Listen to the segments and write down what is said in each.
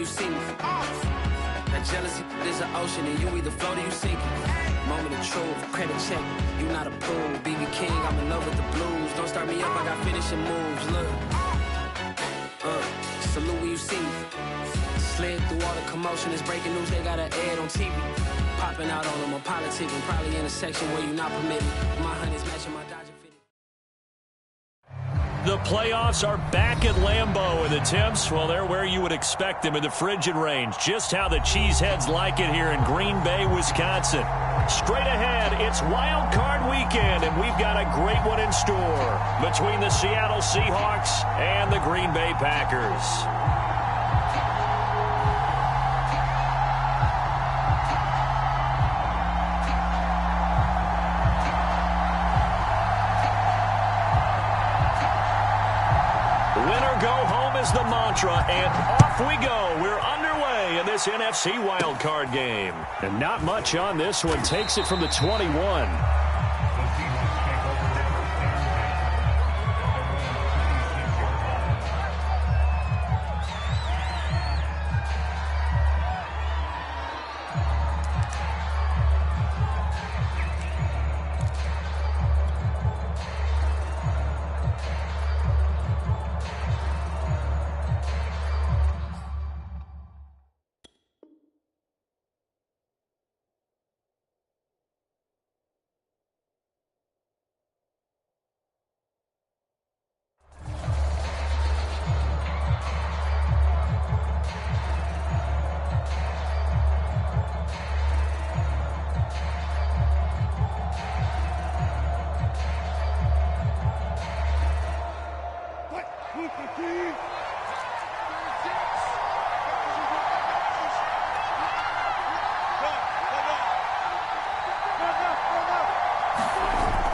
you see me. That jealousy is an ocean, and you either float or you sink. Moment of truth, credit check, you not a fool. BB King, I'm in love with the blues. Don't start me up, I got finishing moves. Look, salute when you see me. Slid through all the commotion, it's breaking news, they got an ad on TV. Popping out on them, I'm politicking, probably in a section where you not permitted. My honey's matching my Dodger fitted. The playoffs are back at Lambeau, and the temps, well, they're where you would expect them in the frigid range. Just how the Cheeseheads like it here in Green Bay, Wisconsin. Straight ahead, it's Wild Card Weekend, and we've got a great one in store between the Seattle Seahawks and the Green Bay Packers. The mantra, and off we go. We're underway in this NFC wildcard game. And not much on this one. Takes it from the 21.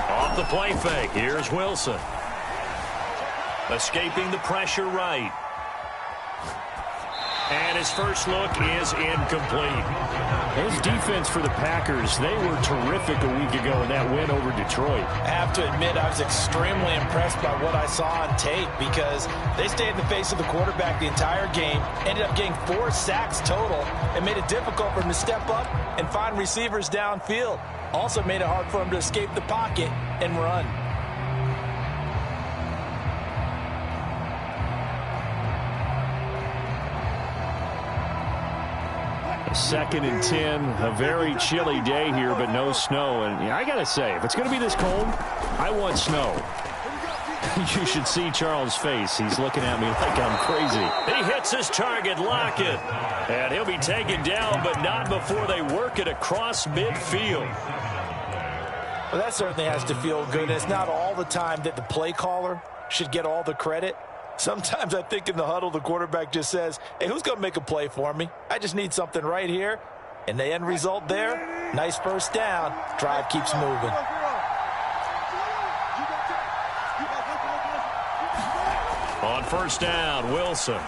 Off the play fake, here's Wilson. Escaping the pressure right. And his first look is incomplete. His defense for the Packers, they were terrific a week ago in that win over Detroit. I have to admit, I was extremely impressed by what I saw on tape because they stayed in the face of the quarterback the entire game, ended up getting 4 sacks total, and made it difficult for him to step up and find receivers downfield. Also made it hard for him to escape the pocket and run. Second and 10, a very chilly day here, but no snow. And I got to say, if it's going to be this cold, I want snow. You should see Charles' face. He's looking at me like I'm crazy. He hits his target, Lockett. And he'll be taken down, but not before they work it across midfield. Well, that certainly has to feel good. It's not all the time that the play caller should get all the credit. Sometimes I think in the huddle, the quarterback just says, hey, who's going to make a play for me? I just need something right here. And the end result there, nice first down. Drive keeps moving. On first down, Wilson.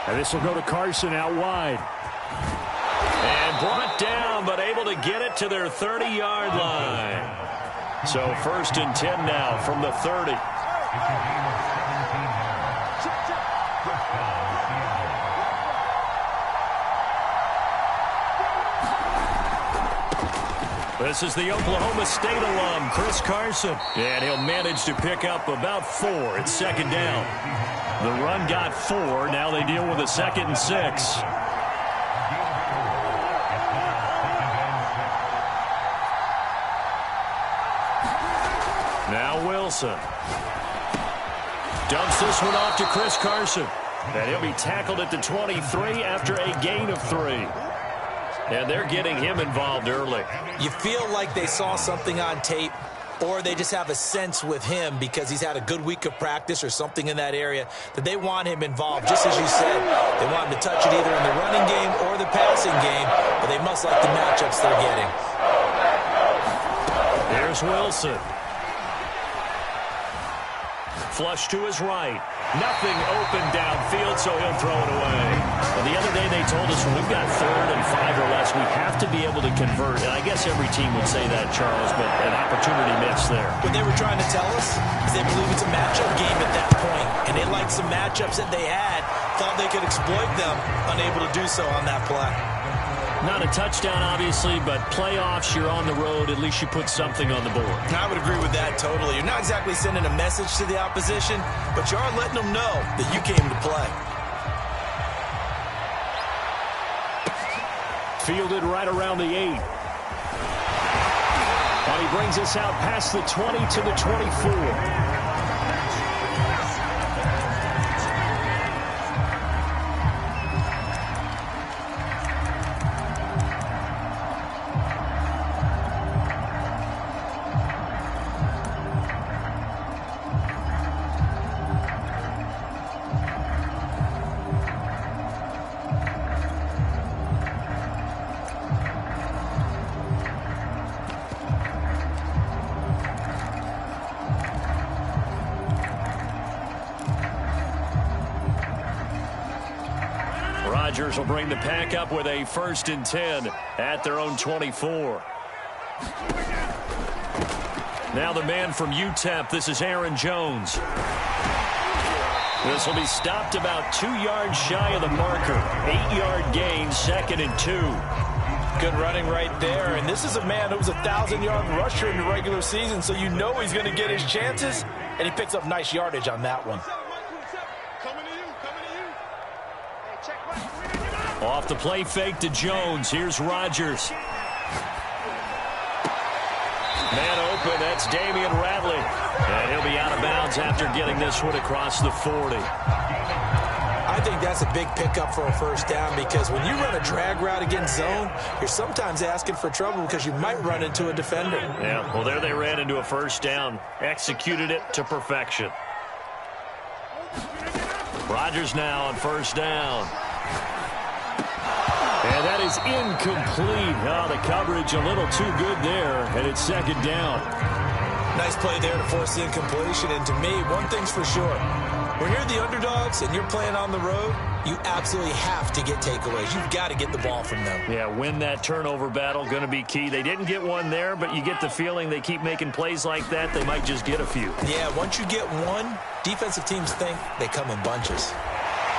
And this will go to Carson out wide. And brought down, but able to get it to their 30-yard line. So first and 10 now from the 30. This is the Oklahoma State alum, Chris Carson. And he'll manage to pick up about 4 at second down. The run got 4. Now they deal with a 2nd and 6. Now Wilson. Dumps this one off to Chris Carson. And he'll be tackled at the 23 after a gain of 3. And they're getting him involved early. You feel like they saw something on tape, or they just have a sense with him because he's had a good week of practice or something in that area that they want him involved. Just as you said, they want him to touch it either in the running game or the passing game, but they must like the matchups they're getting. There's Wilson. Flush to his right. Nothing open downfield, so he'll throw it away. Well, the other day they told us when we've got 3rd and 5 or less, we have to be able to convert. And I guess every team would say that, Charles, but an opportunity missed there. What they were trying to tell us is they believe it's a matchup game at that point, and they liked some matchups that they had thought they could exploit them, unable to do so on that play. Not a touchdown, obviously, but playoffs, you're on the road. At least you put something on the board. I would agree with that totally. You're not exactly sending a message to the opposition, but you are letting them know that you came to play. Fielded right around the 8. And he brings us out past the 20 to the 24. Rodgers will bring the pack up with a 1st and 10 at their own 24. Now the man from UTEP, this is Aaron Jones. This will be stopped about 2 yards shy of the marker. 8-yard gain, 2nd and 2. Good running right there, and this is a man who was a 1,000-yard rusher in the regular season, so you know he's going to get his chances, and he picks up nice yardage on that one. Off the play fake to Jones. Here's Rodgers. Man open, that's Damian Radley. And he'll be out of bounds after getting this one across the 40. I think that's a big pickup for a 1st down because when you run a drag route against zone, you're sometimes asking for trouble because you might run into a defender. Yeah, well, there they ran into a 1st down. Executed it to perfection. Rodgers now on 1st down. And that is incomplete. Oh, the coverage a little too good there, and it's 2nd down. Nice play there to force the incompletion. And to me, one thing's for sure. When you're the underdogs and you're playing on the road, you absolutely have to get takeaways. You've got to get the ball from them. Yeah, win that turnover battle, going to be key. They didn't get one there, but you get the feeling they keep making plays like that, they might just get a few. Yeah, once you get one, defensive teams think they come in bunches.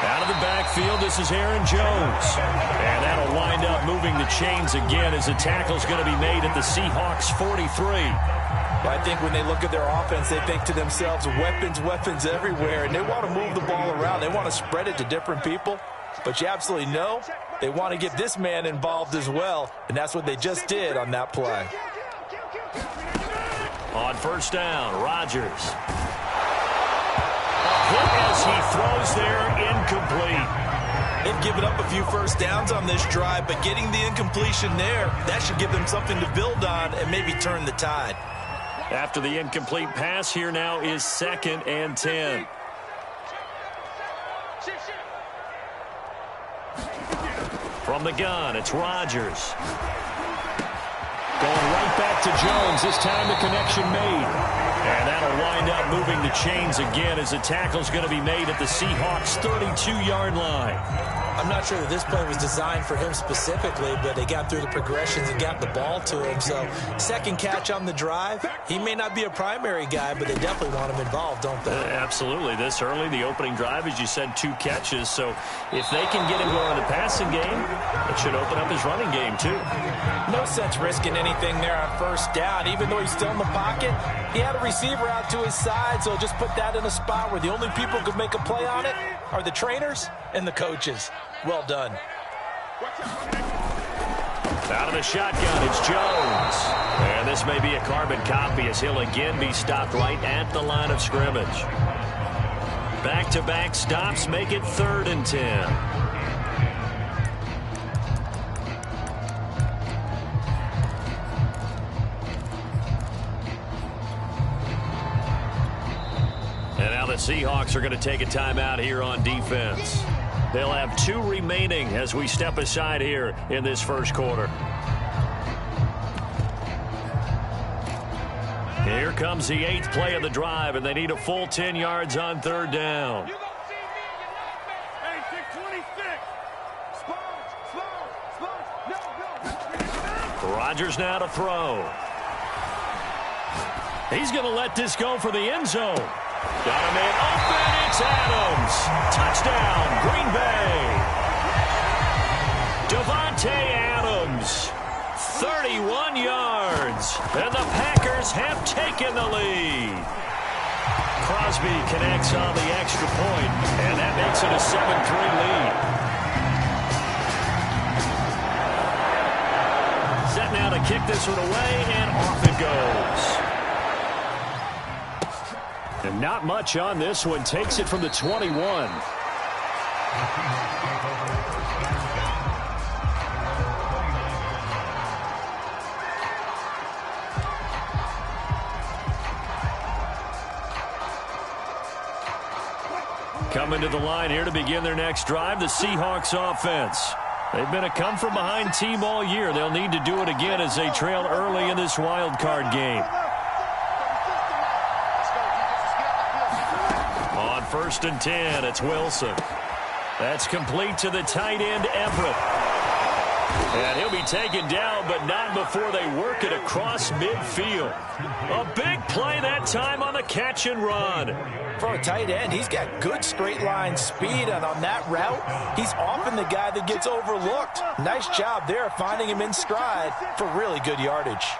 Out of the backfield, this is Aaron Jones. And that'll wind up moving the chains again as the tackle's going to be made at the Seahawks 43. Well, I think when they look at their offense, they think to themselves, weapons, weapons everywhere, and they want to move the ball around. They want to spread it to different people. But you absolutely know they want to get this man involved as well, and that's what they just did on that play. On 1st down, Rodgers. Hit as he throws there, incomplete. They've given up a few 1st downs on this drive, but getting the incompletion there, that should give them something to build on and maybe turn the tide. After the incomplete pass, here now is 2nd and 10. From the gun, it's Rodgers. Going right back to Jones. This time the connection made. And that'll wind up moving the chains again as the tackle's going to be made at the Seahawks 32-yard line. I'm not sure that this play was designed for him specifically, but they got through the progressions and got the ball to him. So 2nd catch on the drive. He may not be a primary guy, but they definitely want him involved, don't they? Absolutely. This early, the opening drive, as you said, 2 catches. So if they can get him going in the passing game, it should open up his running game too. No sense risking anything there on 1st down. Even though he's still in the pocket, he had a receiver out to his side, so just put that in a spot where the only people who could make a play on it are the trainers and the coaches. Well done. Out of the shotgun, it's Jones. And this may be a carbon copy as he'll again be stopped right at the line of scrimmage. Back-to-back stops make it 3rd and 10. The Seahawks are going to take a timeout here on defense. They'll have 2 remaining as we step aside here in this 1st quarter. Here comes the 8th play of the drive, and they need a full 10 yards on 3rd down. Rodgers now to throw. He's going to let this go for the end zone. Got a man open. It's Adams. Touchdown, Green Bay. Davante Adams, 31 yards. And the Packers have taken the lead. Crosby connects on the extra point, and that makes it a 7-3 lead. Set now to kick this one away, and off it goes. And not much on this one. Takes it from the 21. Coming to the line here to begin their next drive, the Seahawks offense. They've been a come-from-behind team all year. They'll need to do it again as they trail early in this wild card game. On 1st and 10, it's Wilson. That's complete to the tight end, Everett. And he'll be taken down, but not before they work it across midfield. A big play that time on the catch and run. For a tight end, he's got good straight line speed, and on that route, he's often the guy that gets overlooked. Nice job there finding him in stride for really good yardage.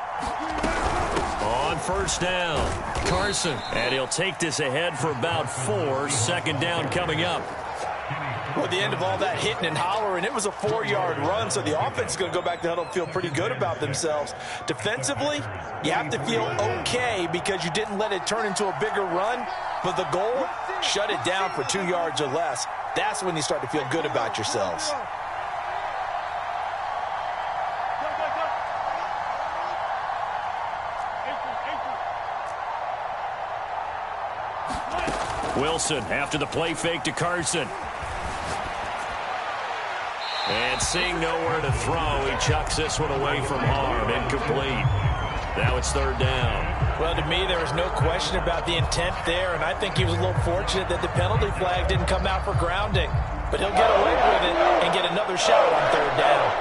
On 1st down, Carson. And he'll take this ahead for about 4. 2nd down coming up. Well, at the end of all that hitting and hollering, it was a 4-yard run, so the offense is going to go back to huddle and feel pretty good about themselves. Defensively, you have to feel okay because you didn't let it turn into a bigger run, but the goal, shut it down for 2 yards or less. That's when you start to feel good about yourselves. Wilson after the play fake to Carson. And seeing nowhere to throw, he chucks this one away from harm. Incomplete. Now it's 3rd down. Well, to me, there was no question about the intent there, and I think he was a little fortunate that the penalty flag didn't come out for grounding. But he'll get away with it and get another shot on 3rd down.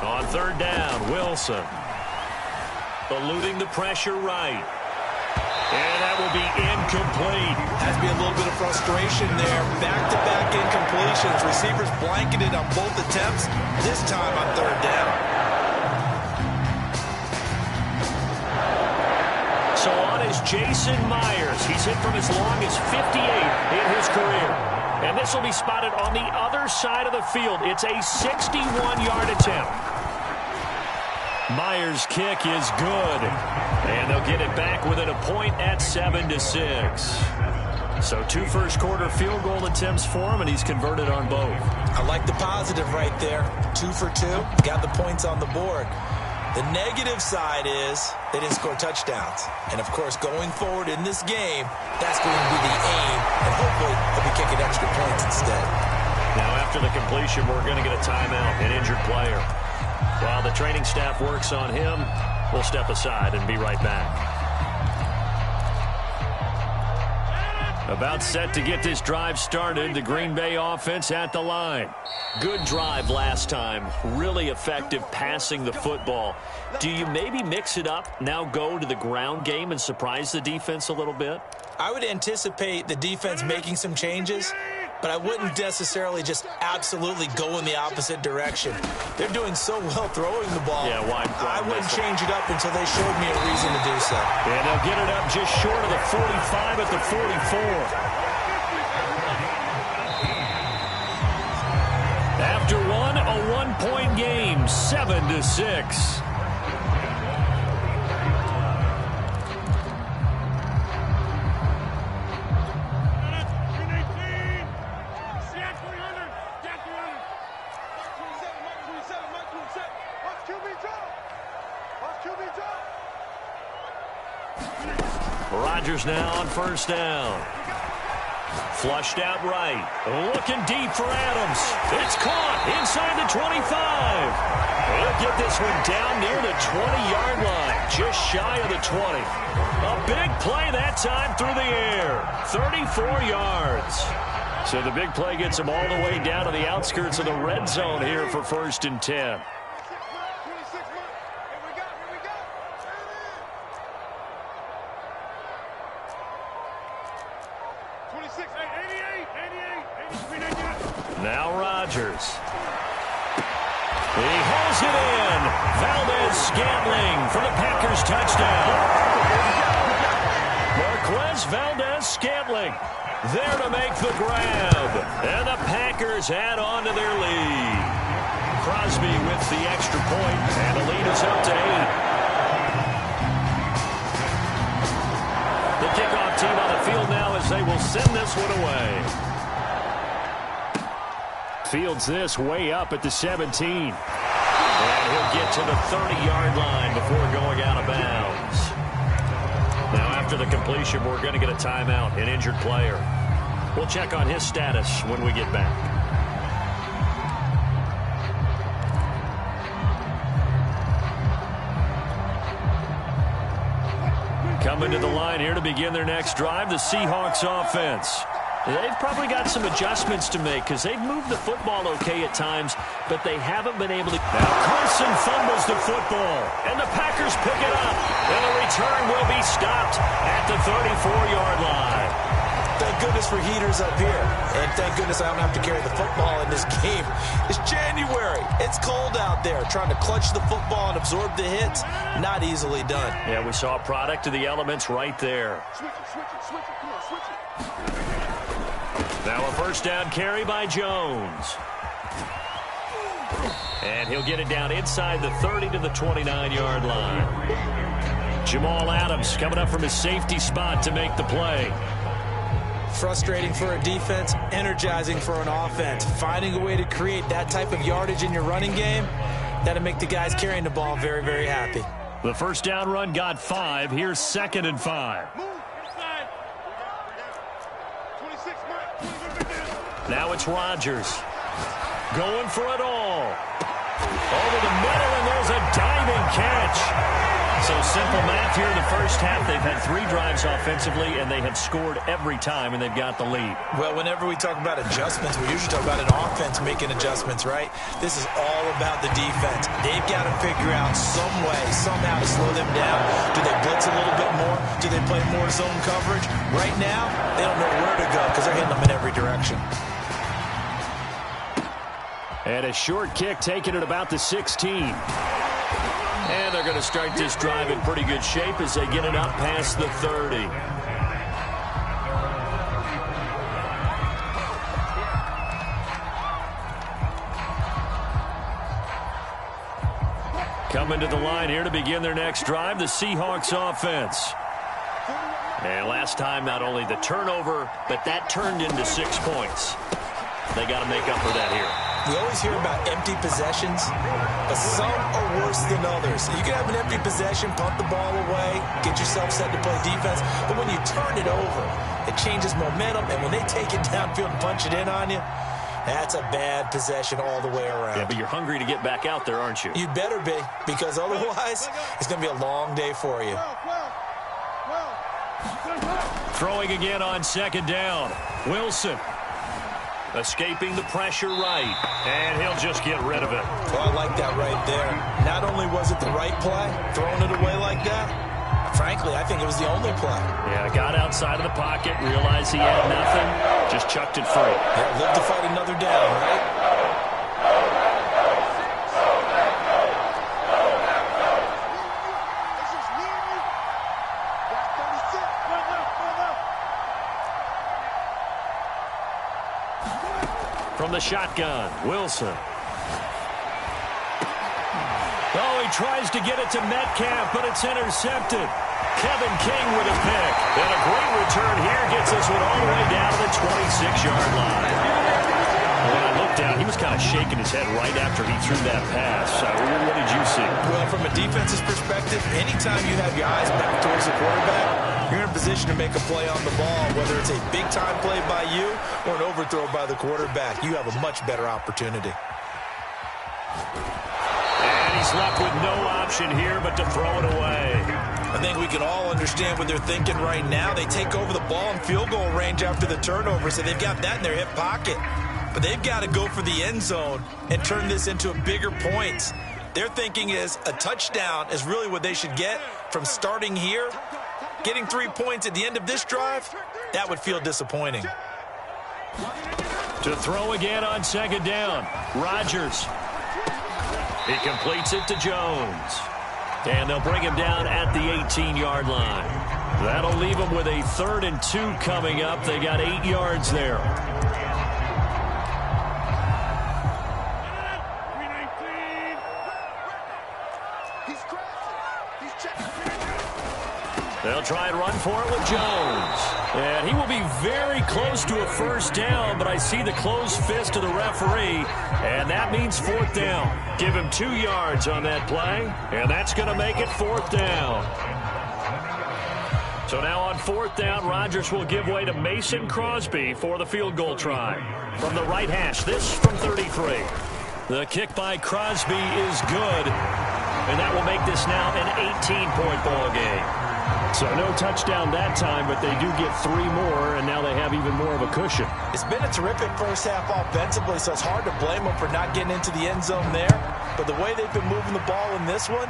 On 3rd down, Wilson. Eluding the pressure right. And that will be incomplete. Has to be a little bit of frustration there. Back-to-back incompletions. Receivers blanketed on both attempts, this time on 3rd down. So on is Jason Myers. He's hit from as long as 58 in his career. And this will be spotted on the other side of the field. It's a 61-yard attempt. Myers' kick is good. And they'll get it back within a point at 7-6. So 2 first-quarter field goal attempts for him, and he's converted on both. I like the positive right there. 2 for 2. Got the points on the board. The negative side is they didn't score touchdowns. And, of course, going forward in this game, that's going to be the aim. And hopefully they'll be kicking extra points instead. Now, after the completion, we're going to get a timeout, an injured player. While the training staff works on him, we'll step aside and be right back. About set to get this drive started, the Green Bay offense at the line. Good drive last time. Really effective passing the football. Do you maybe mix it up, now go to the ground game and surprise the defense a little bit? I would anticipate the defense making some changes, but I wouldn't necessarily just absolutely go in the opposite direction. They're doing so well throwing the ball. Yeah, why I wouldn't change it up until they showed me a reason to do so. And they'll get it up just short of the 45 at the 44. After one, a one-point game, 7-6. Rodgers now on 1st down. Flushed out right. Looking deep for Adams. It's caught inside the 25. He'll get this one down near the 20-yard line, just shy of the 20. A big play that time through the air. 34 yards. So the big play gets him all the way down to the outskirts of the red zone here for 1st and 10. Now Rodgers. He holds it in. Valdez-Scantling for the Packers touchdown. Marquez Valdez-Scantling there to make the grab. And the Packers add on to their lead. Crosby with the extra point, and the lead is up to 8. The kickoff team on the field now as they will send this one away. Fields this way up at the 17. And he'll get to the 30-yard line before going out of bounds. Now after the completion, we're going to get a timeout, an injured player. We'll check on his status when we get back. Coming to the line here to begin their next drive, the Seahawks offense. They've probably got some adjustments to make because they've moved the football okay at times, but they haven't been able to. Now Carson fumbles the football, and the Packers pick it up, and the return will be stopped at the 34-yard line. Thank goodness for heaters up here, and thank goodness I don't have to carry the football in this game. It's January. It's cold out there. Trying to clutch the football and absorb the hits, not easily done. Yeah, we saw a product of the elements right there. Switch it. Come on, switch it. Now a first down carry by Jones. And he'll get it down inside the 30 to the 29-yard line. Jamal Adams coming up from his safety spot to make the play. Frustrating for a defense, energizing for an offense. Finding a way to create that type of yardage in your running game, that'll make the guys carrying the ball very, very happy. The first down run got 5. Here's 2nd and 5. Now it's Rodgers. Going for it all. Over the middle, and there's a diving catch. So simple math here in the first half. They've had 3 drives offensively, and they have scored every time, and they've got the lead. Well, whenever we talk about adjustments, we usually talk about an offense making adjustments, right? This is all about the defense. They've got to figure out some way, somehow to slow them down. Do they blitz a little bit more? Do they play more zone coverage? Right now, they don't know where to go because they're hitting them in every direction. And a short kick taken at about the 16. And they're going to start this drive in pretty good shape as they get it up past the 30. Coming to the line here to begin their next drive, the Seahawks offense. And last time, not only the turnover, but that turned into 6 points. They got to make up for that here. We always hear about empty possessions, but some are worse than others. You can have an empty possession, punt the ball away, get yourself set to play defense, but when you turn it over, it changes momentum, and when they take it downfield and punch it in on you, that's a bad possession all the way around. Yeah, but you're hungry to get back out there, aren't you? You better be, because otherwise, it's going to be a long day for you. Throwing again on 2nd down. Wilson. Escaping the pressure right, and he'll just get rid of it. Well, I like that right there. Not only was it the right play, throwing it away like that, frankly, I think it was the only play. Yeah, got outside of the pocket, realized he had nothing, just chucked it free. Yeah, live to fight another down, right? From the shotgun, Wilson. Oh, he tries to get it to Metcalf, but it's intercepted. Kevin King with a pick. And a great return here gets this one all the way down to the 26-yard line. When I looked down, he was kind of shaking his head right after he threw that pass. What did you see? Well, from a defense's perspective, anytime you have your eyes back towards the quarterback, you're in a position to make a play on the ball, whether it's a big-time play by you or an overthrow by the quarterback. You have a much better opportunity. And he's left with no option here but to throw it away. I think we can all understand what they're thinking right now. They take over the ball in field goal range after the turnover, so they've got that in their hip pocket. But they've got to go for the end zone and turn this into a bigger points. Their thinking is a touchdown is really what they should get from starting here. Getting 3 points at the end of this drive, that would feel disappointing. To throw again on second down, Rodgers. He completes it to Jones. And they'll bring him down at the 18-yard line. That'll leave him with a 3rd and 2 coming up. They got 8 yards there. They'll try and run for it with Jones. And he will be very close to a first down, but I see the closed fist of the referee, and that means 4th down. Give him 2 yards on that play, and that's going to make it 4th down. So now on 4th down, Rodgers will give way to Mason Crosby for the field goal try. From the right hash, this from 33. The kick by Crosby is good, and that will make this now an 18-point ball game. So no touchdown that time, but they do get 3 more, and now they have even more of a cushion. It's been a terrific first half offensively, so it's hard to blame them for not getting into the end zone there. But the way they've been moving the ball in this one,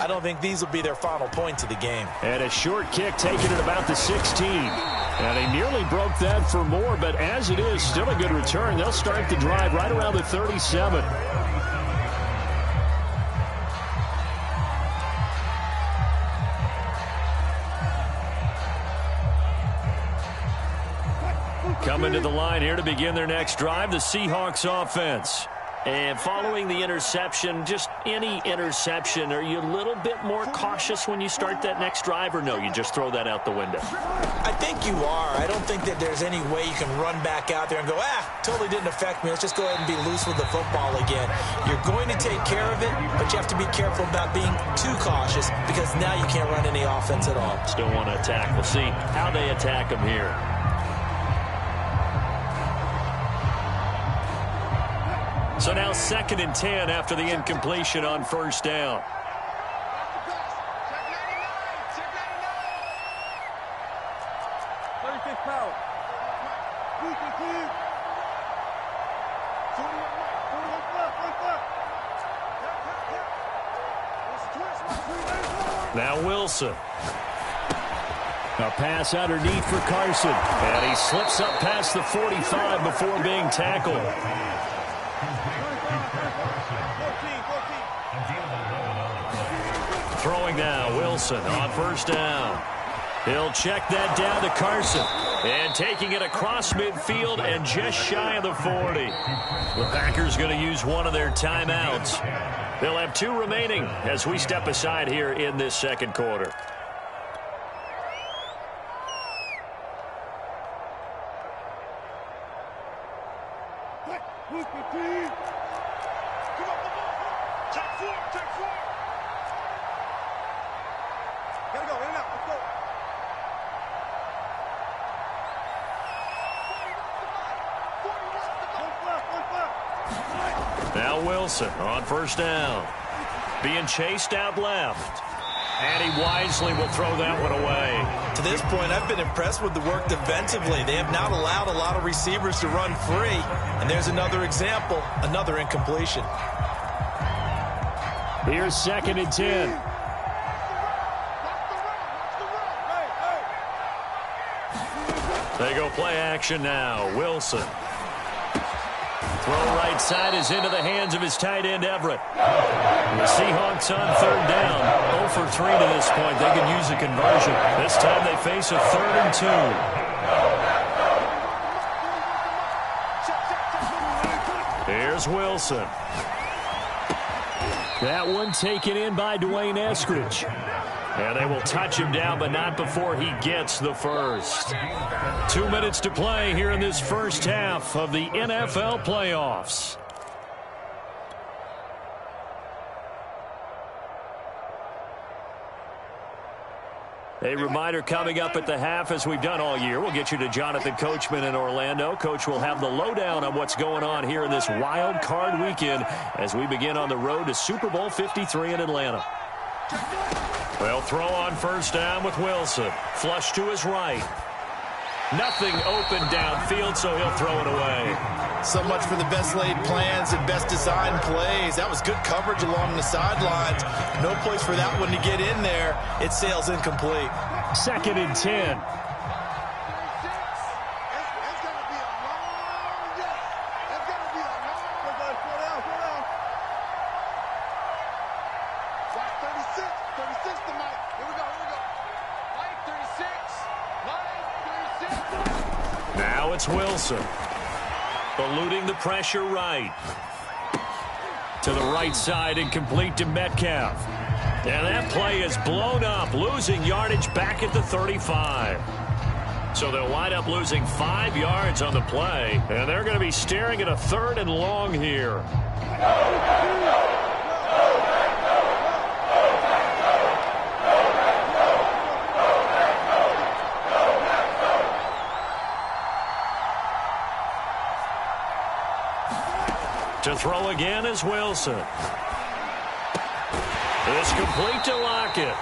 I don't think these will be their final points of the game. And a short kick taken at about the 16. And they nearly broke that for more, but as it is, still a good return. They'll start the drive right around the 37. Coming to the line here to begin their next drive, the Seahawks offense. And following the interception, just any interception, are you a little bit more cautious when you start that next drive, or no, you just throw that out the window? I think you are. I don't think that there's any way you can run back out there and go, totally didn't affect me. Let's just go ahead and be loose with the football again. You're going to take care of it, but you have to be careful about being too cautious because now you can't run any offense at all. Still want to attack. We'll see how they attack them here. So now 2nd and 10 after the incompletion on first down. Now Wilson. A pass underneath for Carson. And he slips up past the 45 before being tackled. Throwing now, Wilson on first down. He'll check that down to Carson. And taking it across midfield and just shy of the 40. The Packers going to use one of their timeouts. They'll have 2 remaining as we step aside here in this second quarter. Now Wilson on first down. Being chased out left. And he wisely will throw that one away. To this point, I've been impressed with the work defensively. They have not allowed a lot of receivers to run free. And there's another example, another incompletion. Here's 2nd and 10. They go play action now. Wilson. Throw right side is into the hands of his tight end, Everett. The Seahawks on 3rd down. 0 for 3 to this point. They can use a conversion. This time they face a 3rd and 2. Here's Wilson. That one taken in by Dwayne Eskridge. And they will touch him down, but not before he gets the first. 2 minutes to play here in this first half of the NFL playoffs. A reminder coming up at the half, as we've done all year. We'll get you to Jonathan Coachman in Orlando. Coach will have the lowdown on what's going on here in this wild card weekend as we begin on the road to Super Bowl 53 in Atlanta. They'll throw on first down with Wilson. Flush to his right. Nothing open downfield, so he'll throw it away. So much for the best laid plans and best designed plays. That was good coverage along the sidelines. No place for that one to get in there. It sails incomplete. 2nd and 10. Now it's Wilson. Eluding the pressure right. To the right side and complete to Metcalf. And that play is blown up, losing yardage back at the 35. So they'll wind up losing 5 yards on the play. And they're going to be staring at a 3rd and long here. To throw again is Wilson. It's complete to Lockett.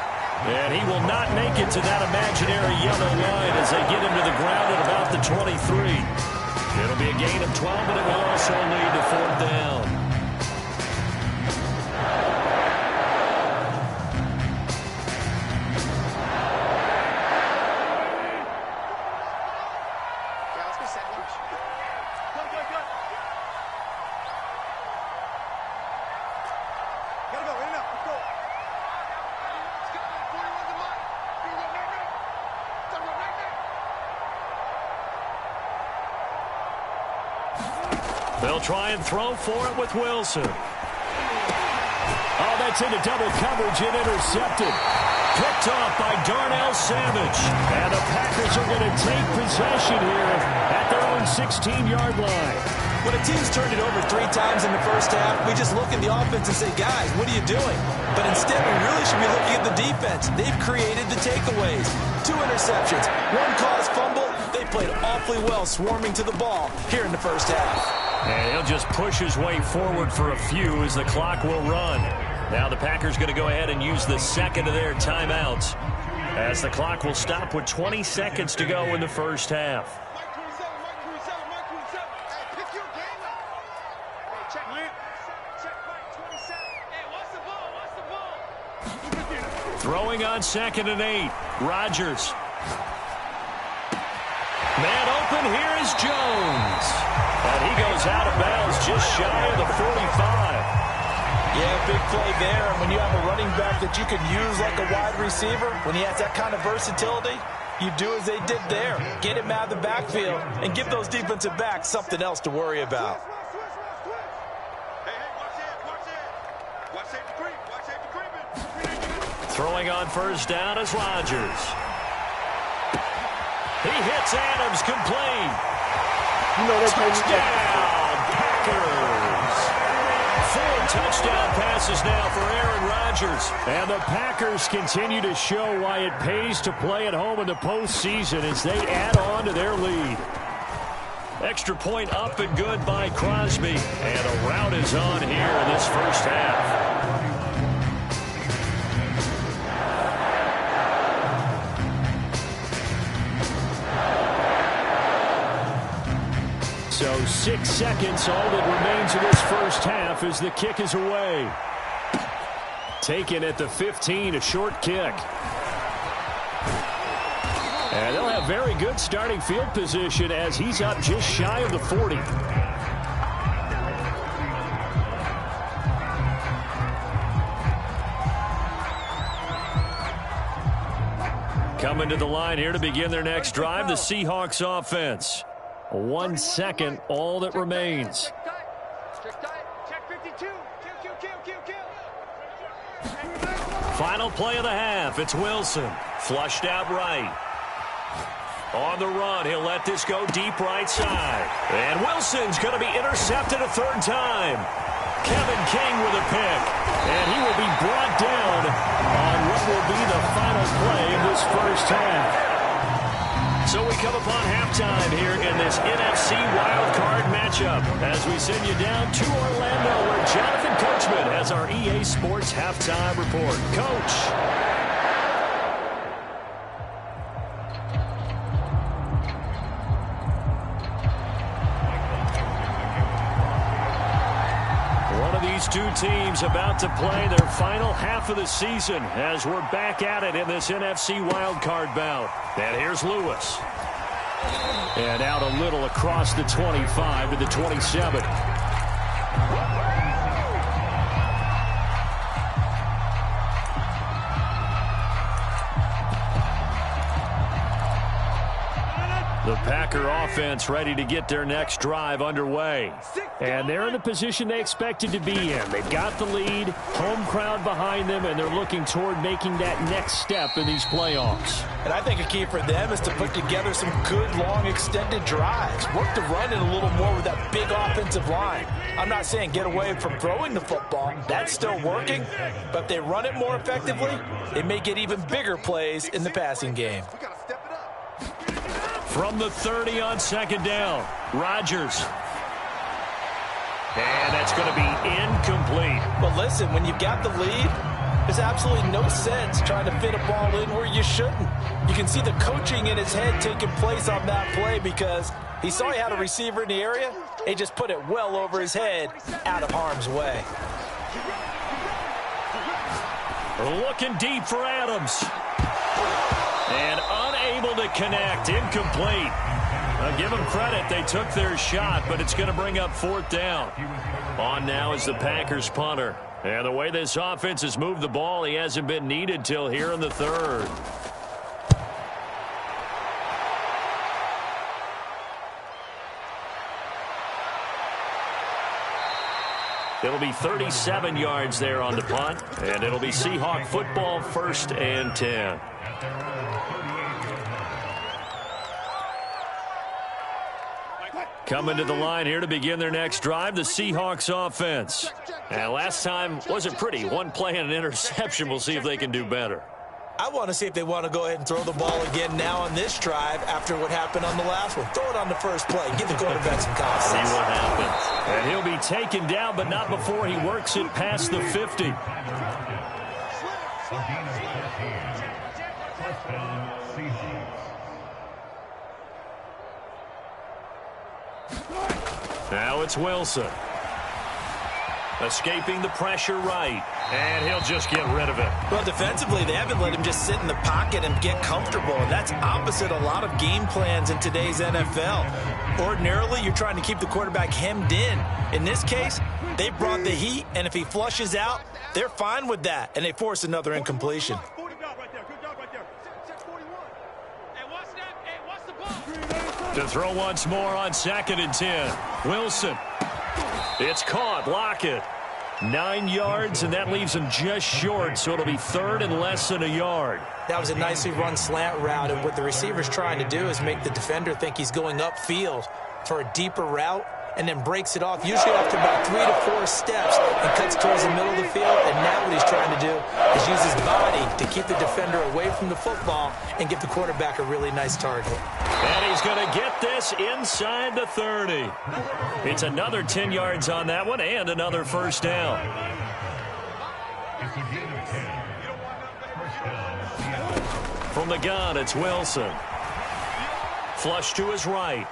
And he will not make it to that imaginary yellow line as they get him to the ground at about the 23. It'll be a gain of 12, but it will also lead to 4th down. They'll try and throw for it with Wilson. Oh, that's into double coverage and intercepted. Picked off by Darnell Savage. And the Packers are going to take possession here at their own 16-yard line. When a team's turned it over 3 times in the first half, we just look at the offense and say, guys, what are you doing? But instead, we really should be looking at the defense. They've created the takeaways. 2 interceptions, 1 caused fumble. They played awfully well swarming to the ball here in the first half. And he'll just push his way forward for a few as the clock will run. Now the Packers going to go ahead and use the 2nd of their timeouts as the clock will stop with 20 seconds to go in the first half. Throwing on 2nd and 8. Rodgers. Man open, here is Jones. And he goes out of bounds just shy of the 45. Yeah, big play there. And when you have a running back that you can use like a wide receiver, when he has that kind of versatility, you do as they did there. Get him out of the backfield and give those defensive backs something else to worry about. Throwing on first down is Rodgers. He hits Adams complete. Touchdown, Packers. 4 touchdown passes now for Aaron Rodgers. And the Packers continue to show why it pays to play at home in the postseason as they add on to their lead. Extra point up and good by Crosby. And a rout is on here in this first half. So 6 seconds, all that remains of this first half as the kick is away. Taken at the 15, a short kick. And they'll have very good starting field position as he's up just shy of the 40. Coming to the line here to begin their next drive, the Seahawks offense. 1 second, all that remains. Final play of the half. It's Wilson. Flushed out right. On the run, he'll let this go deep right side. And Wilson's going to be intercepted a 3rd time. Kevin King with a pick. And he will be brought down on what will be the final play of this first half. So we come upon halftime here in this NFC wildcard matchup as we send you down to Orlando where Jonathan Coachman has our EA Sports halftime report. Coach. These two teams about to play their final half of the season as we're back at it in this NFC wildcard bout. And here's Lewis. And out a little across the 25 to the 27. The Packer offense ready to get their next drive underway. And they're in the position they expected to be in. They've got the lead, home crowd behind them, and they're looking toward making that next step in these playoffs. And I think a key for them is to put together some good, long, extended drives. Work the run in a little more with that big offensive line. I'm not saying get away from throwing the football. That's still working. But if they run it more effectively, they may get even bigger plays in the passing game. From the 30 on second down, Rodgers. And that's going to be incomplete. But listen, when you've got the lead, there's absolutely no sense trying to fit a ball in where you shouldn't. You can see the coaching in his head taking place on that play because he saw he had a receiver in the area. He just put it well over his head, out of harm's way. Looking deep for Adams. And unable to connect, incomplete. Give them credit, they took their shot, but it's going to bring up fourth down. On now is the Packers punter. And the way this offense has moved the ball, he hasn't been needed till here in the third. It'll be 37 yards there on the punt, and it'll be Seahawk football, 1st and 10. Coming to the line here to begin their next drive, the Seahawks offense. And last time wasn't pretty. One play and an interception. We'll see if they can do better. I want to see if they want to go ahead and throw the ball again now on this drive after what happened on the last one. Throw it on the first play. Give the quarterback some confidence. See what happens. And he'll be taken down, but not before he works it past the 50. Now it's Wilson. Escaping the pressure right. And he'll just get rid of it. Well, defensively, they haven't let him just sit in the pocket and get comfortable. And that's opposite a lot of game plans in today's NFL. Ordinarily, you're trying to keep the quarterback hemmed in. In this case, they brought the heat, and if he flushes out, they're fine with that. And they force another incompletion. To throw once more on 2nd and 10. Wilson. It's caught. Lockett. 9 yards, and that leaves him just short, so it'll be 3rd and less than a yard. That was a nicely run slant route, and what the receiver's trying to do is make the defender think he's going upfield for a deeper route, and then breaks it off, usually after about 3 to 4 steps, and cuts towards the middle of the field. And now what he's trying to do is use his body to keep the defender away from the football and give the quarterback a really nice target. And he's going to get this inside the 30. It's another 10 yards on that one and another first down. From the gun, it's Wilson. Flush to his right.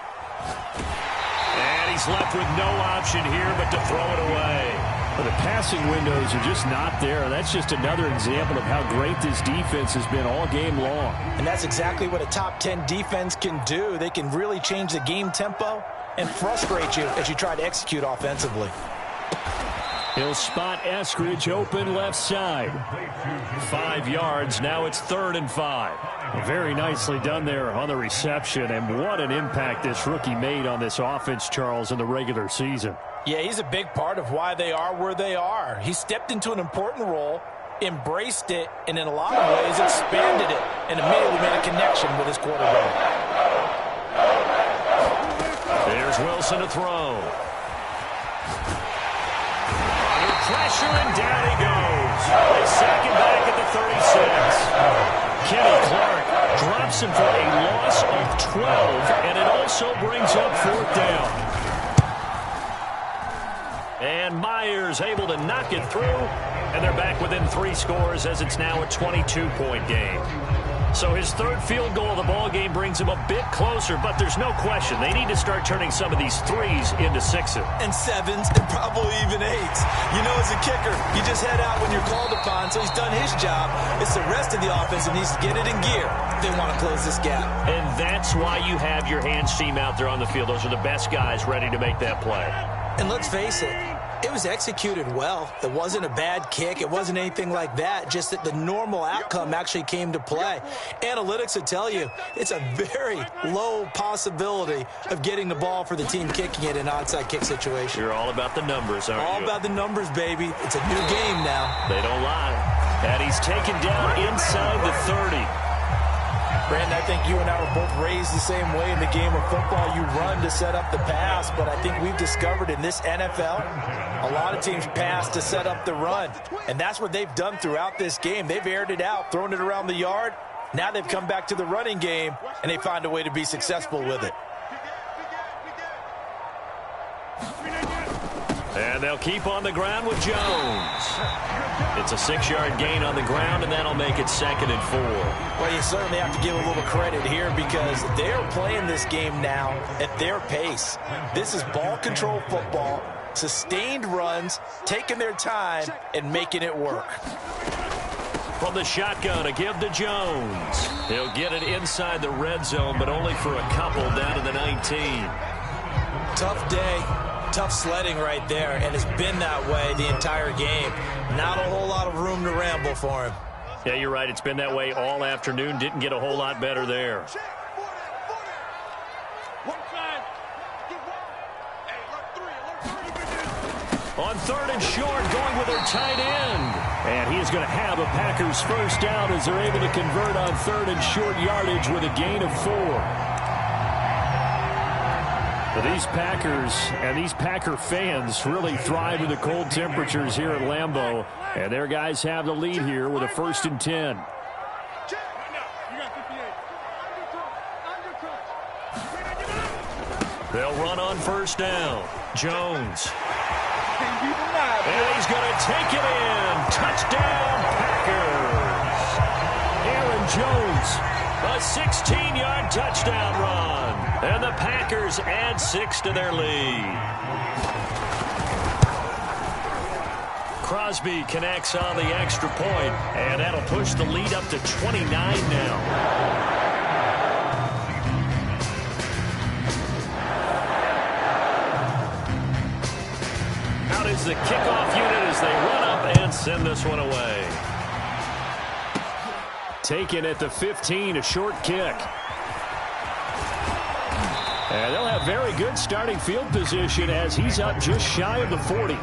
And he's left with no option here but to throw it away. Well, the passing windows are just not there. That's just another example of how great this defense has been all game long. And that's exactly what a top 10 defense can do. They can really change the game tempo and frustrate you as you try to execute offensively. He'll spot Eskridge open left side. 5 yards. Now it's 3rd and 5. Very nicely done there on the reception. And what an impact this rookie made on this offense, Charles, in the regular season. Yeah, he's a big part of why they are where they are. He stepped into an important role, embraced it, and in a lot of ways expanded it, and immediately made a connection with his quarterback. There's Wilson to throw. Under pressure, and down he goes. They sack him back at the 36. Kenny Clark drops him for a loss of 12, and it also brings up 4th down. And Myers able to knock it through, and they're back within 3 scores as it's now a 22-point game. So his third field goal of the ball game brings him a bit closer, but there's no question they need to start turning some of these threes into sixes. And sevens, and probably even eights. You know, as a kicker, you just head out when you're called upon, so he's done his job. It's the rest of the offense that needs to get it in gear if they want to close this gap. And that's why you have your hands team out there on the field. Those are the best guys ready to make that play. And let's face it, it was executed well. It wasn't a bad kick. It wasn't anything like that. Just that the normal outcome actually came to play. Analytics will tell you it's a very low possibility of getting the ball for the team kicking it in an onside kick situation. You're all about the numbers, aren't you? All about the numbers, baby. It's a new game now. They don't lie. And he's taken down inside the 30. Brandon, I think you and I were both raised the same way in the game of football. You run to set up the pass, but I think we've discovered in this NFL, a lot of teams pass to set up the run. And that's what they've done throughout this game. They've aired it out, thrown it around the yard. Now they've come back to the running game, and they find a way to be successful with it. And they'll keep on the ground with Jones. It's a 6-yard gain on the ground, and that'll make it 2nd and 4. Well, you certainly have to give a little credit here because they're playing this game now at their pace. This is ball control football, sustained runs, taking their time, and making it work. From the shotgun, a give to Jones. He'll get it inside the red zone, but only for a couple down to the 19. Tough day. Tough sledding right there, and it's been that way the entire game. Not a whole lot of room to ramble for him. Yeah, you're right. It's been that way all afternoon. Didn't get a whole lot better there. On 3rd and short, going with their tight end. And he is going to have a Packers first down as they're able to convert on 3rd and short yardage with a gain of 4. But these Packers and these Packer fans really thrive in the cold temperatures here at Lambeau. And their guys have the lead here with a 1st and 10. They'll run on 1st down. Jones. And he's going to take it in. Touchdown, Packers. Aaron Jones. A 16-yard touchdown run. And the Packers add 6 to their lead. Crosby connects on the extra point, and that'll push the lead up to 29 now. Out is the kickoff unit as they run up and send this one away. Taken at the 15, a short kick. And they'll have very good starting field position as he's up just shy of the 40.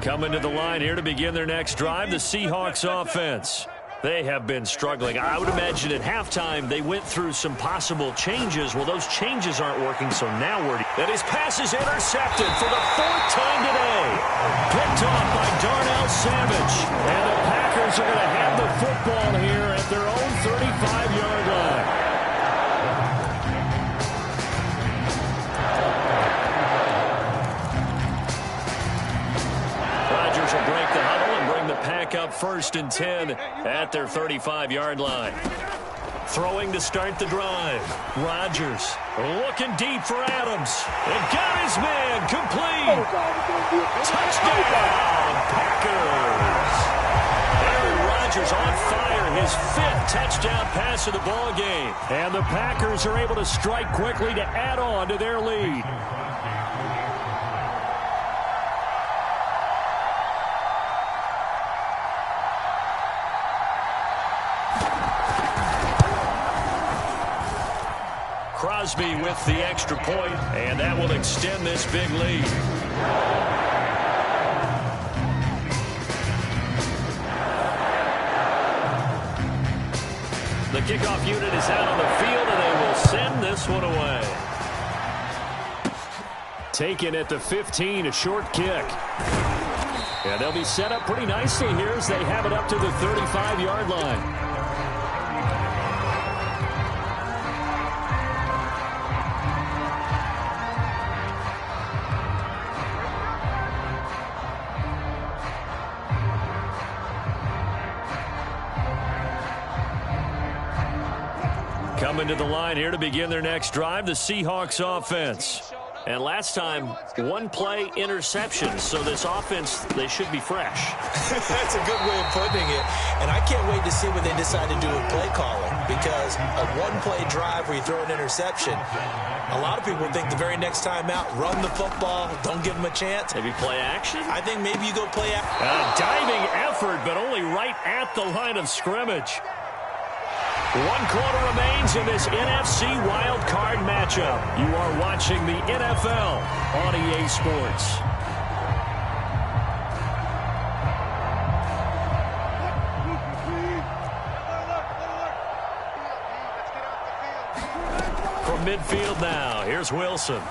Coming to the line here to begin their next drive, the Seahawks offense. They have been struggling. I would imagine at halftime they went through some possible changes. Well, those changes aren't working, so now and his pass is intercepted for the 4th time today. Picked off by Darnell Savage. And the Packers are going to have the football here at their own 35-yard line. Rodgers will break the huddle and bring the Pack up 1st and 10 at their 35-yard line. Throwing to start the drive. Rodgers looking deep for Adams. And got his man complete. Touchdown, Packers. Aaron Rodgers on fire. His 5th touchdown pass of the ball game. And the Packers are able to strike quickly to add on to their lead. Crosby with the extra point, and that will extend this big lead. The kickoff unit is out on the field, and they will send this one away. Taken at the 15, a short kick. Yeah, they'll be set up pretty nicely here as they have it up to the 35-yard line. Coming to the line here to begin their next drive, the Seahawks offense. And last time, one play interception. So this offense, they should be fresh. That's a good way of putting it. And I can't wait to see what they decide to do with play calling. Because a one-play drive where you throw an interception, a lot of people think the very next time out, run the football, don't give them a chance. Maybe play action? I think maybe you go play action. A diving effort, but only right at the line of scrimmage. 1 quarter remains in this NFC wildcard matchup. You are watching the NFL on EA Sports. From midfield now, here's Wilson.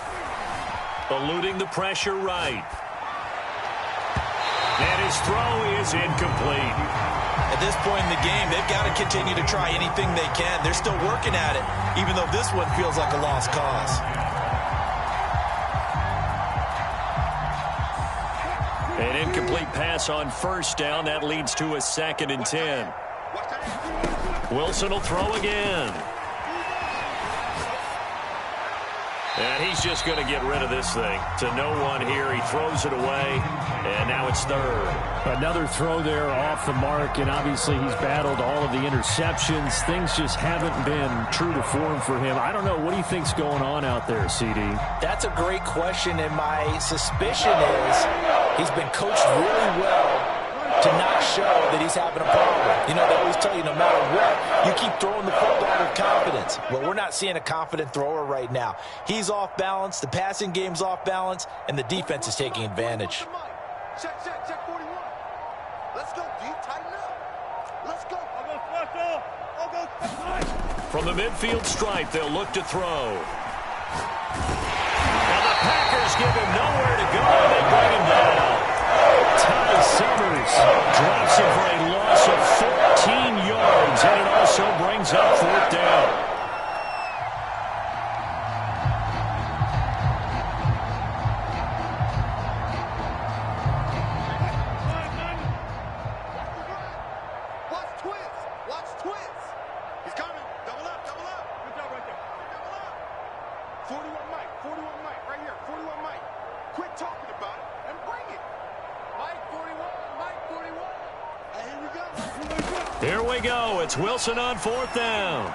Eluding the pressure right. And his throw is incomplete. At this point in the game, they've got to continue to try anything they can. They're still working at it, even though this one feels like a lost cause. An incomplete pass on first down. That leads to a 2nd and 10. Wilson will throw again. And he's just going to get rid of this thing. To no one here. He throws it away, and now it's 3rd. Another throw there off the mark, and obviously he's battled all of the interceptions. Things just haven't been true to form for him. I don't know. What do you think's going on out there, CD? That's a great question, and my suspicion is he's been coached really well to not show that he's having a problem. You know, they always tell you no matter what, you keep throwing the football with confidence. Well, we're not seeing a confident thrower right now. He's off balance, the passing game's off balance, and the defense is taking advantage. Check 41. Let's go, D. Tighten up. Let's go. I'll go. From the midfield stripe, they'll look to throw. And the Packers give him nowhere to go. They bring him down. Ty Summers drops him for a loss of 14 yards, and it also brings up 4th down. Watch twins. He's coming. Double up. Good job right there. Double up. 41 Mike, right here. 41 Mike. Quit talking about it and bring it. Mike 41. And here we go. Here we go. It's Wilson on 4th down.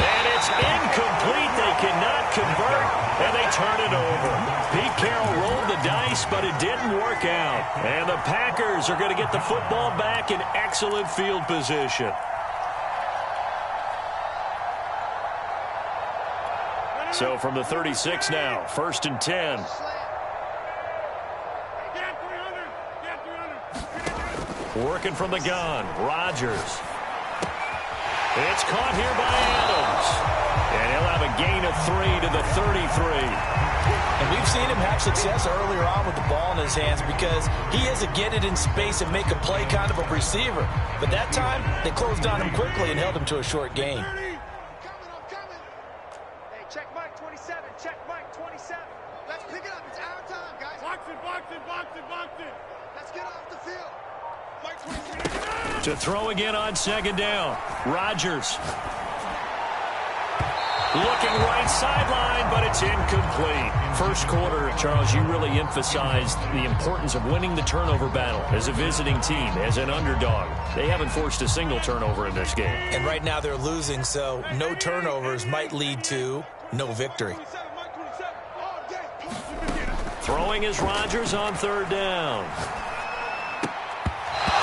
And it's incomplete. They cannot convert, and they turn it over. Pete Carroll rolled the dice, but it didn't work out. And the Packers are going to get the football back in excellent field position. So from the 36 now, 1st and 10. Working from the gun, Rodgers. It's caught here by Adams. And he'll have a gain of 3 to the 33. And we've seen him have success earlier on with the ball in his hands because he is a get it in space and make a play kind of a receiver. But that time, they closed on him quickly and held him to a short gain. I'm coming. Hey, check Mike 27. Check Mike 27. Let's pick it up. It's our time, guys. Box it. Let's get off the field. Mike 27. To throw again on 2nd down. Rodgers. Looking right sideline, but it's incomplete. First quarter, Charles, you really emphasized the importance of winning the turnover battle as a visiting team, as an underdog. They haven't forced a single turnover in this game. And right now they're losing, so no turnovers might lead to no victory. Throwing is Rodgers on 3rd down.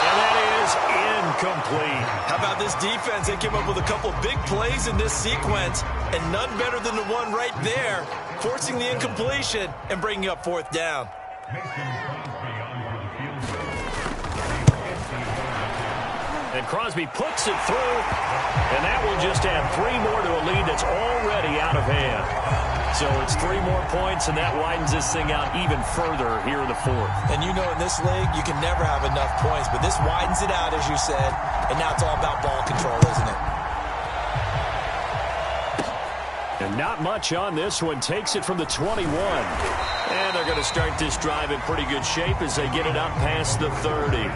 And that is incomplete. How about this defense? They came up with a couple big plays in this sequence, and none better than the one right there, forcing the incompletion and bringing up 4th down. And Crosby puts it through, and that will just add 3 more to a lead that's already out of hand. So it's 3 more points, and that widens this thing out even further here in the 4th. And you know in this league, you can never have enough points, but this widens it out, as you said, and now it's all about ball control, isn't it? And not much on this one. Takes it from the 21. And they're going to start this drive in pretty good shape as they get it up past the 30.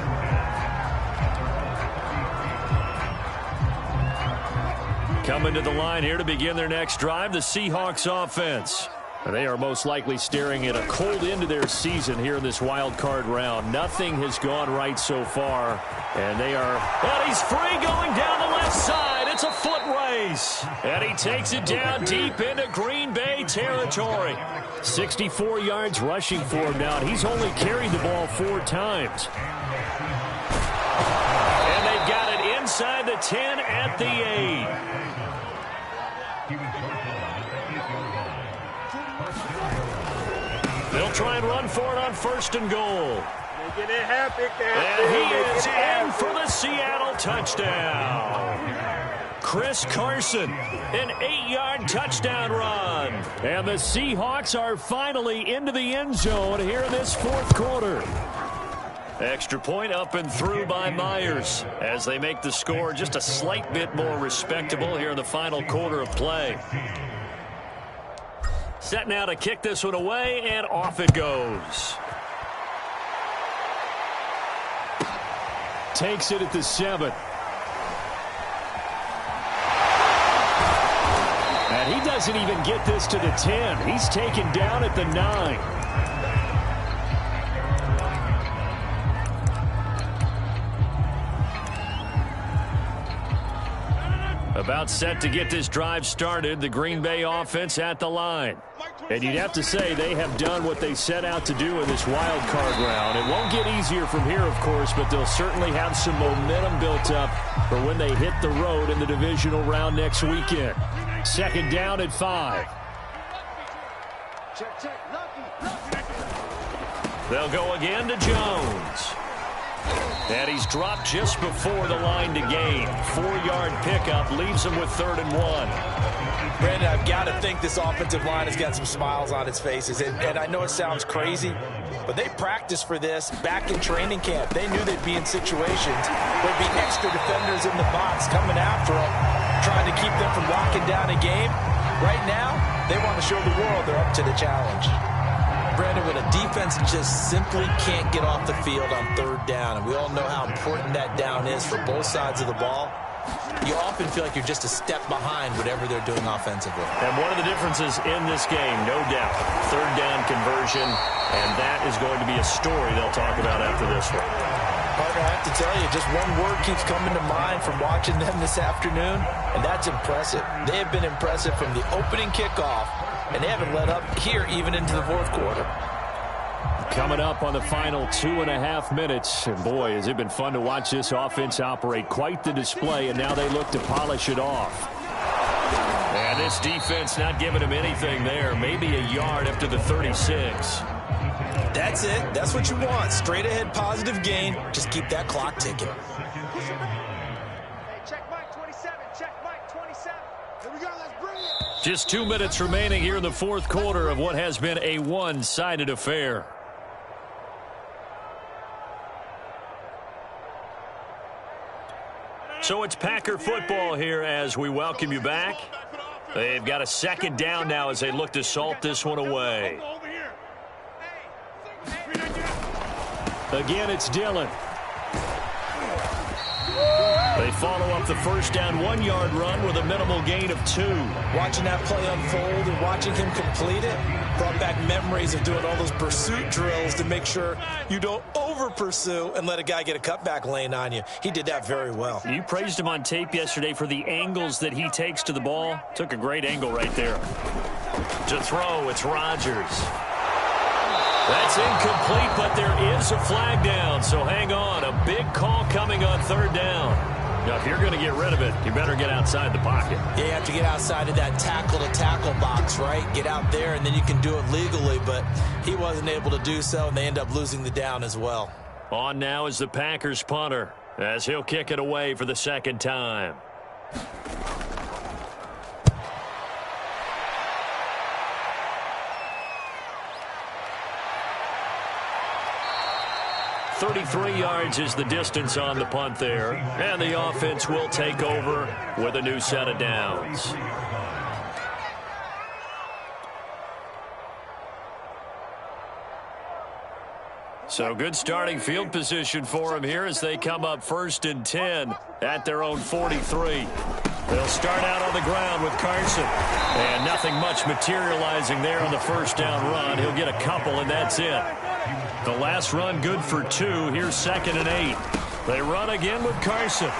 Coming to the line here to begin their next drive, the Seahawks offense. They are most likely staring at a cold end to their season here in this wild card round. Nothing has gone right so far, and they are... And he's free going down the left side. It's a foot race, and he takes it down deep into Green Bay territory. 64 yards rushing for him now, and he's only carried the ball 4 times. And they've got it inside the 10 at the 8. They'll try and run for it on 1st and goal. And he is in for the Seattle touchdown. Chris Carson, an 8-yard touchdown run. And the Seahawks are finally into the end zone here in this 4th quarter. Extra point up and through by Myers as they make the score just a slight bit more respectable here in the final quarter of play. Set now to kick this one away, and off it goes. Takes it at the 7. And he doesn't even get this to the 10. He's taken down at the 9. About set to get this drive started, the Green Bay offense at the line. And you'd have to say they have done what they set out to do in this wild card round. It won't get easier from here, of course, but they'll certainly have some momentum built up for when they hit the road in the divisional round next weekend. 2nd down at 5. They'll go again to Jones. And he's dropped just before the line to gain. 4-yard pickup leaves him with 3rd and 1. Brandon, I've got to think this offensive line has got some smiles on its faces. And I know it sounds crazy, but they practiced for this back in training camp. They knew they'd be in situations where there'd be extra defenders in the box coming after them, trying to keep them from locking down a game. Right now, they want to show the world they're up to the challenge. Brandon, when a defense just simply can't get off the field on 3rd down, and we all know how important that down is for both sides of the ball, you often feel like you're just a step behind whatever they're doing offensively. And one of the differences in this game, no doubt, 3rd down conversion, and that is going to be a story they'll talk about after this one. Partner, I have to tell you, just one word keeps coming to mind from watching them this afternoon, and that's impressive. They have been impressive from the opening kickoff, and they haven't let up here even into the 4th quarter. Coming up on the final 2.5 minutes. And boy, has it been fun to watch this offense operate. Quite the display, and now they look to polish it off. And this defense not giving him anything there. Maybe a yard up to the 36. That's it. That's what you want. Straight ahead positive gain. Just keep that clock ticking. Just 2 minutes remaining here in the 4th quarter of what has been a one-sided affair. So it's Packer football here as we welcome you back. They've got a 2nd down now as they look to salt this one away. Again, it's Dillon. They follow up the 1st down 1-yard run with a minimal gain of 2. Watching that play unfold and watching him complete it brought back memories of doing all those pursuit drills to make sure you don't over-pursue and let a guy get a cutback lane on you. He did that very well. You praised him on tape yesterday for the angles that he takes to the ball. Took a great angle right there. To throw, it's Rodgers. That's incomplete, but there is a flag down, so hang on. A big call coming on 3rd down. Now, if you're going to get rid of it, you better get outside the pocket. Yeah, you have to get outside of that tackle-to-tackle box, right? Get out there, and then you can do it legally, but he wasn't able to do so, and they end up losing the down as well. On now is the Packers punter, as he'll kick it away for the 2nd time. 33 yards is the distance on the punt there. And the offense will take over with a new set of downs. So good starting field position for them here as they come up 1st and 10 at their own 43. They'll start out on the ground with Carson. And nothing much materializing there on the first down run. He'll get a couple, and that's it. The last run good for 2. Here's 2nd and 8. They run again with Carson.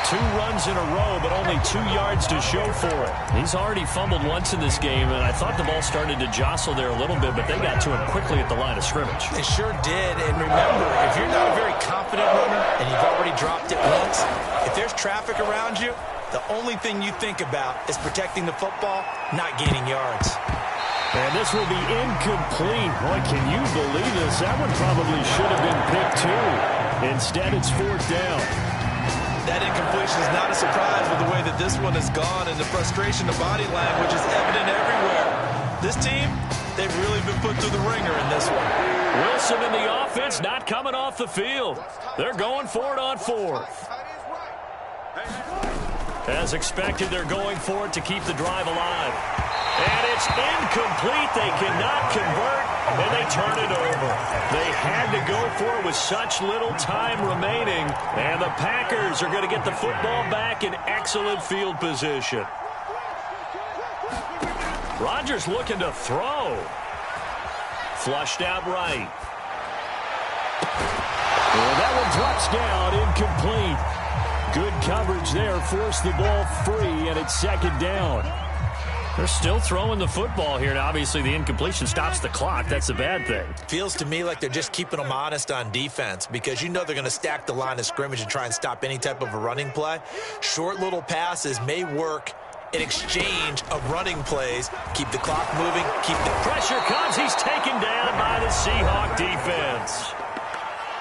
2 runs in a row, but only 2 yards to show for it. He's already fumbled once in this game, and I thought the ball started to jostle there a little bit, but they got to him quickly at the line of scrimmage. They sure did, and remember, if you're not a very confident runner and you've already dropped it once, if there's traffic around you, the only thing you think about is protecting the football, not gaining yards. And this will be incomplete. Boy, can you believe this? That one probably should have been picked too. Instead, it's 4th down. That incompletion is not a surprise with the way that this one has gone, and the frustration, the body language is evident everywhere. This team, they've really been put through the ringer in this one. Wilson in the offense not coming off the field. They're going for it on 4th. As expected, they're going for it to keep the drive alive. And it's incomplete. They cannot convert, and they turn it over. They had to go for it with such little time remaining, and the Packers are going to get the football back in excellent field position. Rodgers looking to throw. Flushed out right. Well, that one drops down, incomplete. Good coverage there, forced the ball free, and it's 2nd down. They're still throwing the football here, and obviously the incompletion stops the clock. That's a bad thing. Feels to me like they're just keeping them honest on defense because you know they're going to stack the line of scrimmage and try and stop any type of a running play. Short little passes may work in exchange of running plays. Keep the clock moving. Keep the pressure comes. He's taken down by the Seahawk defense.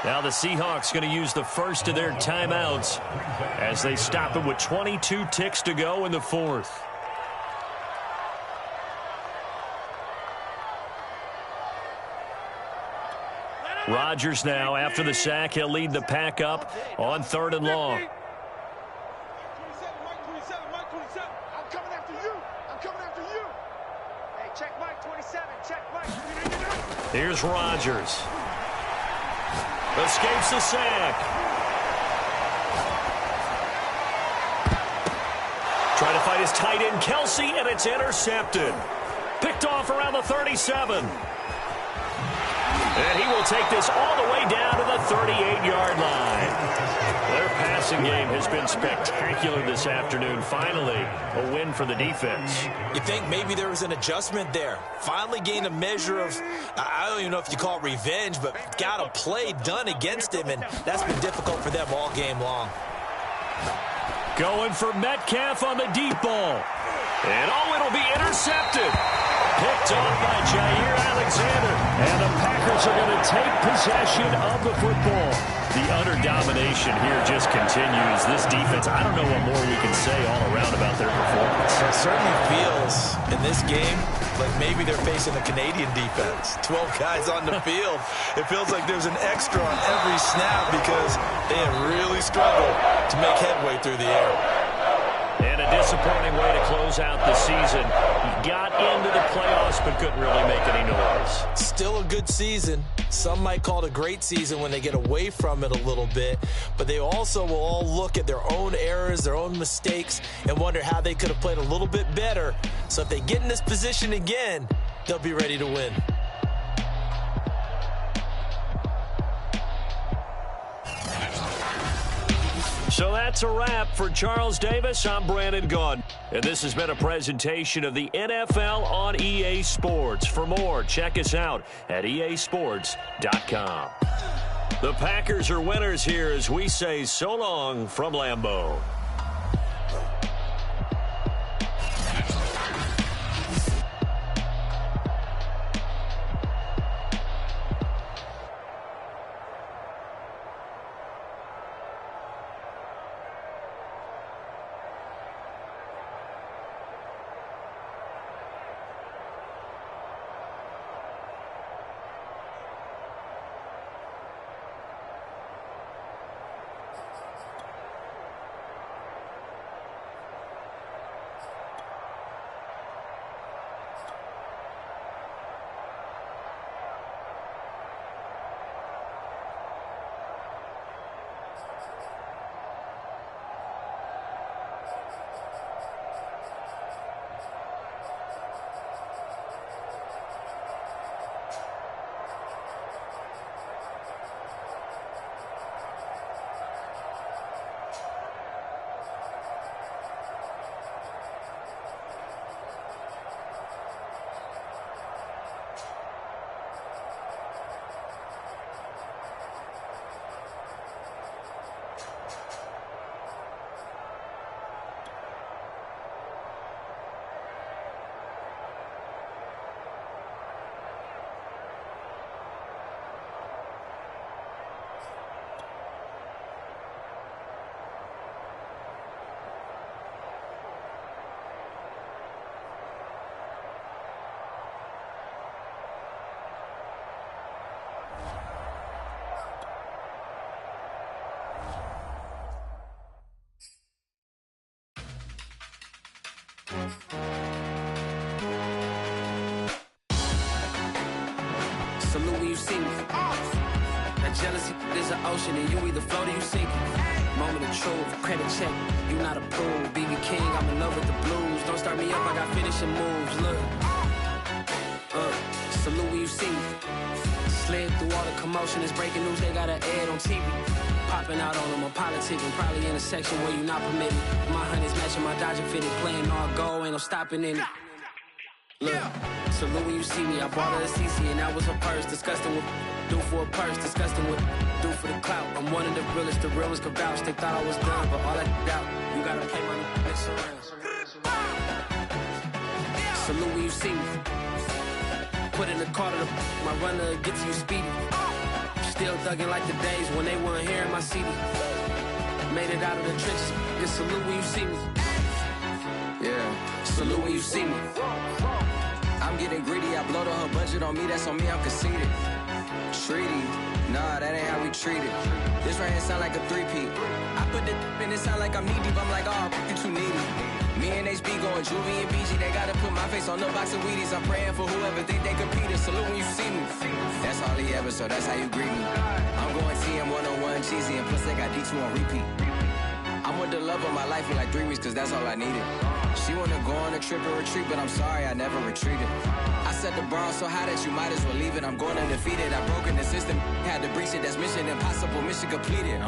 Now the Seahawks going to use the first of their timeouts as they stop it with 22 ticks to go in the 4th. Rodgers now, after the sack, he'll lead the pack up on 3rd and long. Mike 27, Mike 27. I'm coming after you. I'm coming after you. Hey, check Mike 27. Check Mike. Here's Rodgers. Escapes the sack. Trying to fight his tight end, Kelsey, and it's intercepted. Picked off around the 37. And he will take this all the way down to the 38-yard line. Their passing game has been spectacular this afternoon. Finally, a win for the defense. You think maybe there was an adjustment there. Finally gained a measure of, I don't even know if you call it revenge, but got a play done against him, and that's been difficult for them all game long. Going for Metcalf on the deep ball. And it'll be intercepted. Picked off by Jair Alexander. And the Packers are going to take possession of the football. The utter domination here just continues. This defense, I don't know what more we can say all around about their performance. It certainly feels in this game like maybe they're facing a Canadian defense. 12 guys on the field. It feels like there's an extra on every snap because they have really struggled to make headway through the air. And a disappointing way to close out the season. He got into the playoffs but couldn't really make any noise. Still a good season. Some might call it a great season when they get away from it a little bit. But they also will all look at their own errors, their own mistakes, and wonder how they could have played a little bit better. So if they get in this position again, they'll be ready to win. So that's a wrap for Charles Davis. I'm Brandon Gaudin. And this has been a presentation of the NFL on EA Sports. For more, check us out at easports.com. The Packers are winners here as we say so long from Lambeau. Salute when you see me. That jealousy is an ocean, and you either float or you sink. Moment of truth, credit check, you not approved. BB King, I'm in love with the blues. Don't start me up, I got finishing moves. Look, salute when you see me. Slid through all the commotion, it's breaking news, they got an ad on TV. Popping out on them, I'm politicking, probably in a section where you not permitted. My honey's matching my Dodger fitted, playing all goal, ain't no stopping in it. Look, salute when you see me, I bought her a CC and that was her purse. Disgusting with do for a purse, disgusting with do for the clout. I'm one of the realest could vouch. They thought I was done, but all that out, you gotta play my next around. Salute when you see me. Put in the car to my runner, get to you speedy. Still thugging like the days when they weren't here in my city. Made it out of the trenches, just salute when you see me. Yeah, salute when you see me. I'm getting greedy, I blowed her budget on me, that's on me, I'm conceited. Treaty, nah, that ain't how we treat it. This right here sound like a three-peat. I put the in it sound like I'm knee deep, I'm like, oh, you too needy. Me and HB going Juvie and BG, they gotta put my face on the box of Wheaties. I'm praying for whoever think they competed. Salute when you see me. That's all he ever, so that's how you greet me. I'm going TM 101 cheesy, and plus they got D2 on repeat. I'm with the love of my life for like 3 weeks, cause that's all I needed. She wanna go on a trip and retreat, but I'm sorry, I never retreated. I set the bar so high that you might as well leave it. I'm going undefeated, I've broken the system, had to breach it, that's mission impossible, mission completed.